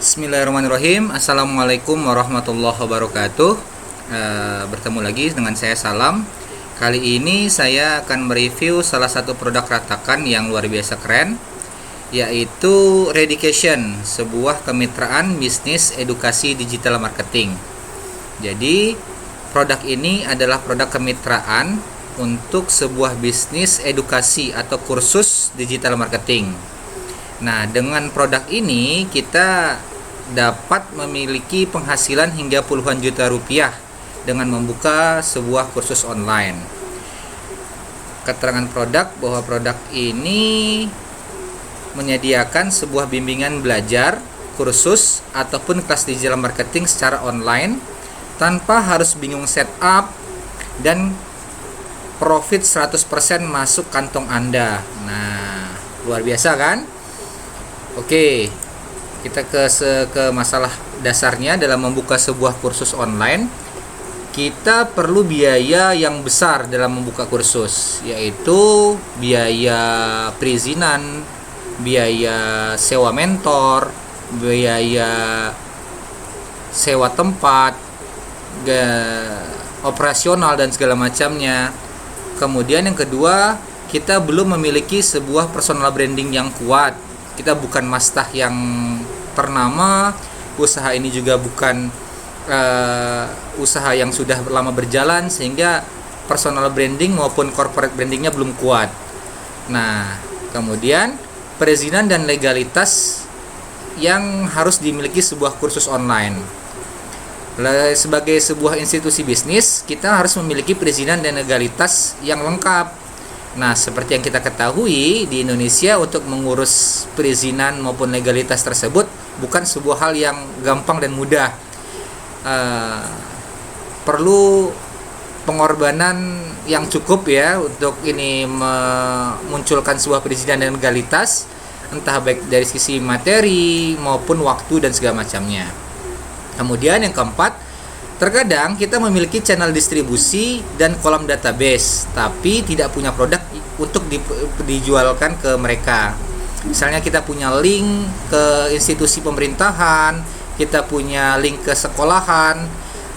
Bismillahirrahmanirrahim. Assalamualaikum warahmatullahi wabarakatuh. Bertemu lagi dengan saya Salam. Kali ini saya akan mereview salah satu produk ratakan yang luar biasa keren, yaitu Redication, sebuah kemitraan bisnis edukasi digital marketing. Jadi produk ini adalah produk kemitraan untuk sebuah bisnis edukasi atau kursus digital marketing. Nah, dengan produk ini kita dapat memiliki penghasilan hingga puluhan juta rupiah dengan membuka sebuah kursus online. Keterangan produk bahwa produk ini menyediakan sebuah bimbingan belajar, kursus, ataupun kelas digital marketing secara online tanpa harus bingung setup, dan profit 100% masuk kantong Anda. Nah, luar biasa kan? Oke, kita ke masalah dasarnya. Dalam membuka sebuah kursus online, kita perlu biaya yang besar dalam membuka kursus, yaitu biaya perizinan, biaya sewa mentor, biaya sewa tempat, operasional dan segala macamnya. Kemudian yang kedua, kita belum memiliki sebuah personal branding yang kuat. Kita bukan mastah yang ternama, usaha ini juga bukan usaha yang sudah lama berjalan, sehingga personal branding maupun corporate brandingnya belum kuat. Nah, kemudian perizinan dan legalitas yang harus dimiliki sebuah kursus online. Sebagai sebuah institusi bisnis, kita harus memiliki perizinan dan legalitas yang lengkap. Nah, seperti yang kita ketahui, di Indonesia untuk mengurus perizinan maupun legalitas tersebut bukan sebuah hal yang gampang dan mudah. Perlu pengorbanan yang cukup ya untuk ini memunculkan sebuah perizinan dan legalitas, entah baik dari sisi materi maupun waktu dan segala macamnya. Kemudian yang keempat, terkadang kita memiliki channel distribusi dan kolom database, tapi tidak punya produk untuk dijualkan ke mereka. Misalnya kita punya link ke institusi pemerintahan, kita punya link ke sekolahan,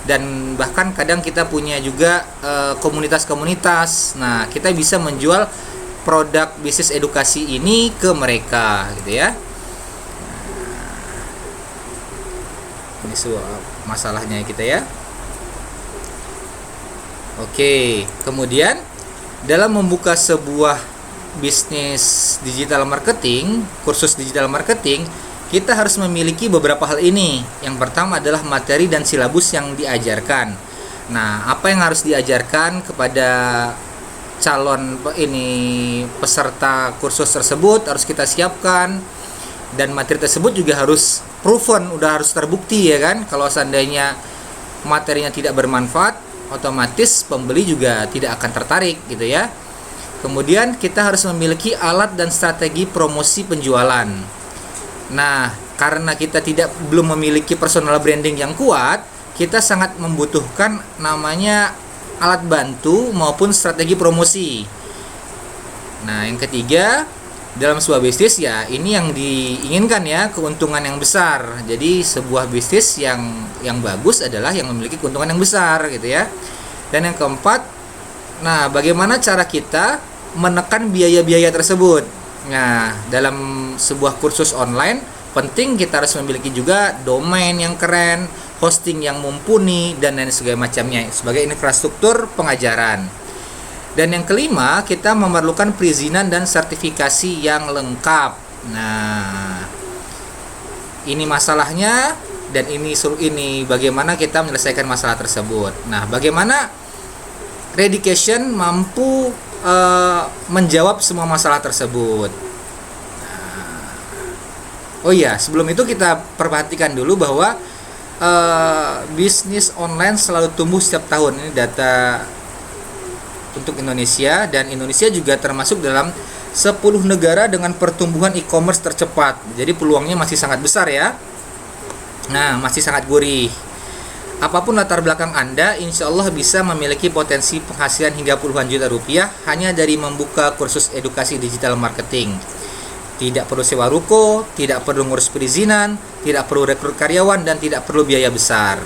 dan bahkan kadang kita punya juga komunitas-komunitas. Nah, kita bisa menjual produk bisnis edukasi ini ke mereka, gitu ya. Ini sebuah masalahnya kita ya. Oke, kemudian dalam membuka sebuah bisnis digital marketing, kursus digital marketing, kita harus memiliki beberapa hal ini. Yang pertama adalah materi dan silabus yang diajarkan. Nah, apa yang harus diajarkan kepada calon peserta kursus tersebut harus kita siapkan, dan materi tersebut juga harus proven, udah harus terbukti ya kan. Kalau seandainya materinya tidak bermanfaat, otomatis pembeli juga tidak akan tertarik gitu ya. Kemudian kita harus memiliki alat dan strategi promosi penjualan. Nah, karena kita belum memiliki personal branding yang kuat, kita sangat membutuhkan namanya alat bantu maupun strategi promosi. Nah, yang ketiga, dalam sebuah bisnis ya ini yang diinginkan ya, keuntungan yang besar. Jadi sebuah bisnis yang bagus adalah yang memiliki keuntungan yang besar gitu ya. Dan yang keempat, nah bagaimana cara kita menekan biaya-biaya tersebut. Nah, dalam sebuah kursus online penting kita harus memiliki juga domain yang keren, hosting yang mumpuni, dan lain segala macamnya sebagai infrastruktur pengajaran. Dan yang kelima, kita memerlukan perizinan dan sertifikasi yang lengkap. Nah, ini masalahnya, dan ini bagaimana kita menyelesaikan masalah tersebut. Nah, bagaimana Redication mampu menjawab semua masalah tersebut. Oh iya, sebelum itu kita perhatikan dulu bahwa bisnis online selalu tumbuh setiap tahun. Ini data untuk Indonesia, dan Indonesia juga termasuk dalam 10 negara dengan pertumbuhan e-commerce tercepat. Jadi peluangnya masih sangat besar ya. Nah, masih sangat gurih. Apapun latar belakang Anda, insya Allah bisa memiliki potensi penghasilan hingga puluhan juta rupiah hanya dari membuka kursus edukasi digital marketing. Tidak perlu sewa ruko, tidak perlu ngurus perizinan, tidak perlu rekrut karyawan, dan tidak perlu biaya besar.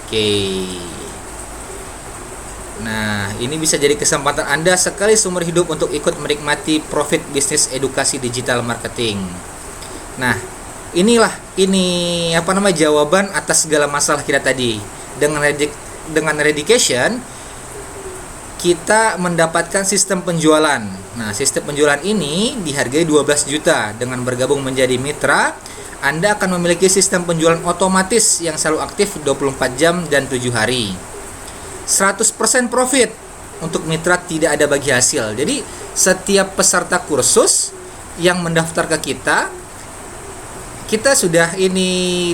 Oke. Nah, ini bisa jadi kesempatan Anda sekali seumur hidup untuk ikut menikmati profit bisnis edukasi digital marketing. Nah, ini jawaban atas segala masalah kita tadi. Dengan Redication kita mendapatkan sistem penjualan. Nah, sistem penjualan ini dihargai 12 juta. Dengan bergabung menjadi mitra, Anda akan memiliki sistem penjualan otomatis yang selalu aktif 24 jam dan 7 hari. 100% profit. Untuk mitra tidak ada bagi hasil. Jadi, setiap peserta kursus yang mendaftar ke kita sudah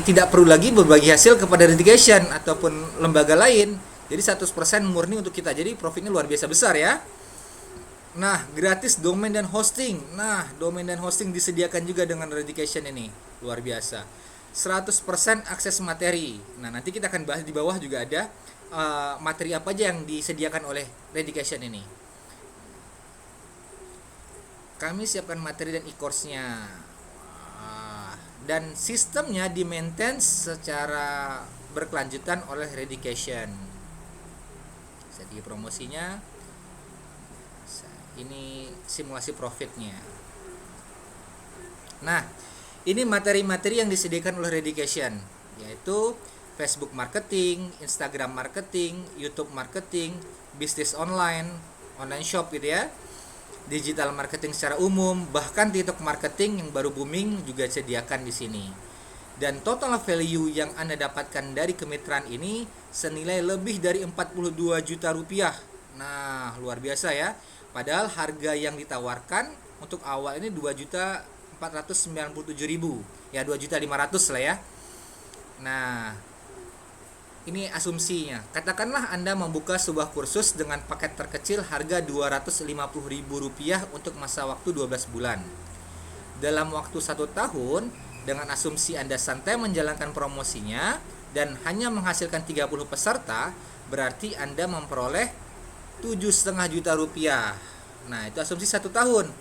tidak perlu lagi berbagi hasil kepada Redication ataupun lembaga lain. Jadi 100% murni untuk kita. Jadi profitnya luar biasa besar ya. Nah, gratis domain dan hosting. Nah, domain dan hosting disediakan juga dengan Redication ini. Luar biasa. 100% akses materi. Nah, nanti kita akan bahas di bawah juga ada materi apa aja yang disediakan oleh Redication ini. Kami siapkan materi dan e-course-nya. Dan sistemnya di-maintain secara berkelanjutan oleh Redication. Jadi promosinya ini simulasi profitnya. Nah, ini materi-materi yang disediakan oleh Redication, yaitu Facebook marketing, Instagram marketing, YouTube marketing, bisnis online shop gitu ya, digital marketing secara umum, bahkan TikTok marketing yang baru booming juga disediakan di sini. Dan total value yang Anda dapatkan dari kemitraan ini senilai lebih dari 42 juta rupiah. Nah, luar biasa ya. Padahal harga yang ditawarkan untuk awal ini 2.497.000. Ya, 2.500.000 lah ya. Nah, ini asumsinya. Katakanlah Anda membuka sebuah kursus dengan paket terkecil harga Rp250.000 untuk masa waktu 12 bulan. Dalam waktu 1 tahun, dengan asumsi Anda santai menjalankan promosinya dan hanya menghasilkan 30 peserta, berarti Anda memperoleh 7,5 juta rupiah. Nah, itu asumsi 1 tahun.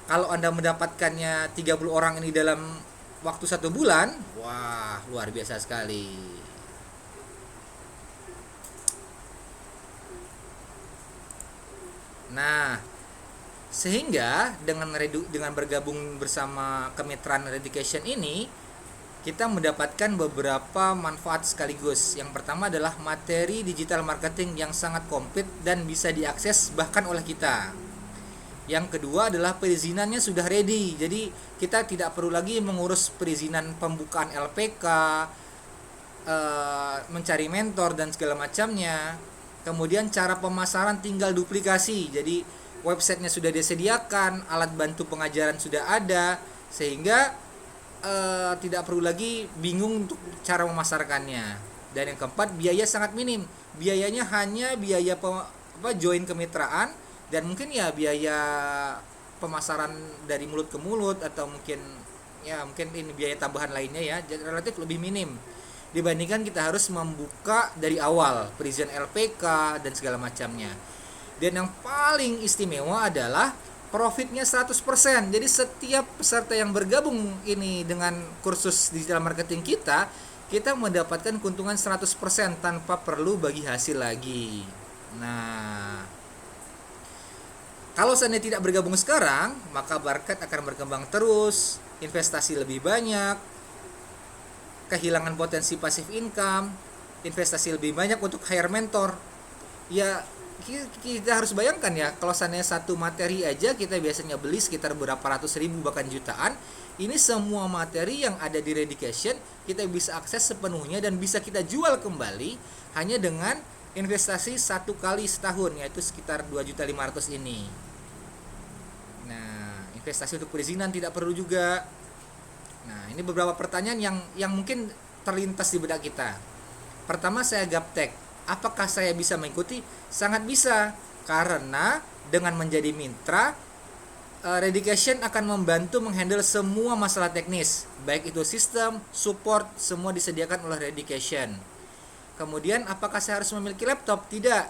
Kalau Anda mendapatkannya 30 orang ini dalam waktu 1 bulan, wah, luar biasa sekali. Nah, sehingga dengan bergabung bersama kemitraan Redication ini, kita mendapatkan beberapa manfaat sekaligus. Yang pertama adalah materi digital marketing yang sangat komplit dan bisa diakses bahkan oleh kita. Yang kedua adalah perizinannya sudah ready. Jadi kita tidak perlu lagi mengurus perizinan pembukaan LPK, mencari mentor dan segala macamnya. Kemudian cara pemasaran tinggal duplikasi. Jadi websitenya sudah disediakan, alat bantu pengajaran sudah ada, sehingga tidak perlu lagi bingung untuk cara memasarkannya. Dan yang keempat, biaya sangat minim. Biayanya hanya biaya join kemitraan dan mungkin ya biaya pemasaran dari mulut ke mulut, atau mungkin ini biaya tambahan lainnya ya, jadi relatif lebih minim dibandingkan kita harus membuka dari awal perizinan LPK dan segala macamnya. Dan yang paling istimewa adalah profitnya 100%. Jadi setiap peserta yang bergabung ini dengan kursus digital marketing kita mendapatkan keuntungan 100% tanpa perlu bagi hasil lagi. Nah, kalau seandainya tidak bergabung sekarang, maka market akan berkembang terus, investasi lebih banyak, kehilangan potensi passive income, investasi lebih banyak untuk hire mentor. Ya, kita harus bayangkan ya, kalau seandainya satu materi aja kita biasanya beli sekitar berapa ratus ribu bahkan jutaan, ini semua materi yang ada di Redication kita bisa akses sepenuhnya dan bisa kita jual kembali hanya dengan investasi 1 kali setahun, yaitu sekitar 2.500.000 ini. Nah, investasi untuk perizinan tidak perlu juga. Nah, ini beberapa pertanyaan yang mungkin terlintas di benak kita. Pertama, saya gaptek. Apakah saya bisa mengikuti? Sangat bisa, karena dengan menjadi mitra, Redication akan membantu menghandle semua masalah teknis, baik itu sistem, support, semua disediakan oleh Redication. Kemudian, apakah saya harus memiliki laptop? Tidak.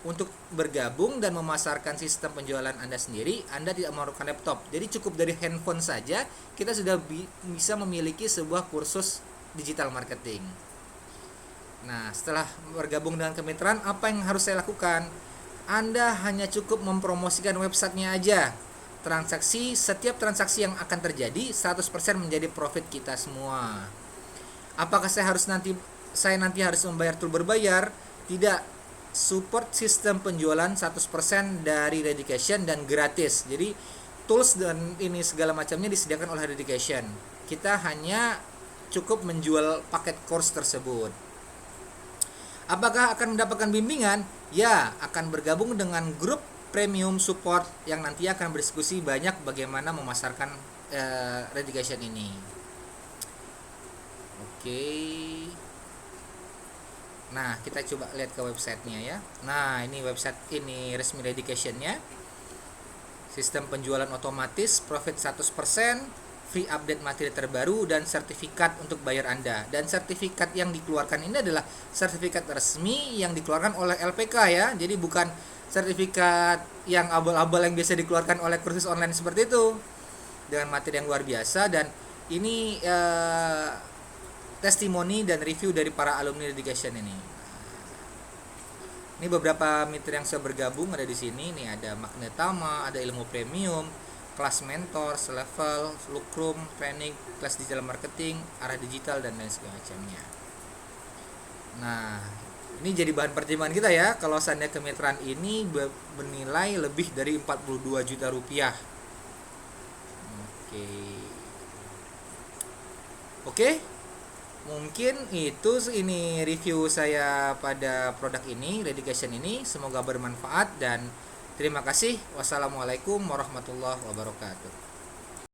untuk bergabung dan memasarkan sistem penjualan Anda sendiri, Anda tidak memerlukan laptop. Jadi cukup dari handphone saja kita sudah bisa memiliki sebuah kursus digital marketing. Nah, setelah bergabung dengan kemitraan, apa yang harus saya lakukan? Anda hanya cukup mempromosikan websitenya aja. Setiap transaksi yang akan terjadi 100% menjadi profit kita semua. Apakah saya nanti harus membayar tool berbayar? Tidak. Support sistem penjualan 100% dari Readycation dan gratis. Jadi tools dan ini segala macamnya disediakan oleh Readycation. Kita hanya cukup menjual paket course tersebut. Apakah akan mendapatkan bimbingan? Ya, akan bergabung dengan grup premium support yang nanti akan berdiskusi banyak bagaimana memasarkan Readycation ini. Oke. Nah, kita coba lihat ke websitenya ya. Nah, ini website ini resmi Readycation-nya. Sistem penjualan otomatis, profit 100%, free update materi terbaru, dan sertifikat untuk bayar Anda. Dan sertifikat yang dikeluarkan ini adalah sertifikat resmi yang dikeluarkan oleh LPK ya. Jadi bukan sertifikat yang abal-abal yang biasa dikeluarkan oleh kursus online seperti itu. Dengan materi yang luar biasa, dan ini testimoni dan review dari para alumni Readycation ini. Ini beberapa mitra yang sudah bergabung ada di sini. Nih ada Magnetama, ada Ilmu Premium, kelas mentor, selevel, Lookroom, training, kelas digital marketing, arah digital, dan lain sebagainya. Nah, ini jadi bahan pertimbangan kita ya. Kalau seandainya kemitraan ini bernilai lebih dari 42 juta rupiah. Oke. Mungkin ini review saya pada produk ini, Readycation ini. Semoga bermanfaat dan terima kasih. Wassalamualaikum warahmatullahi wabarakatuh.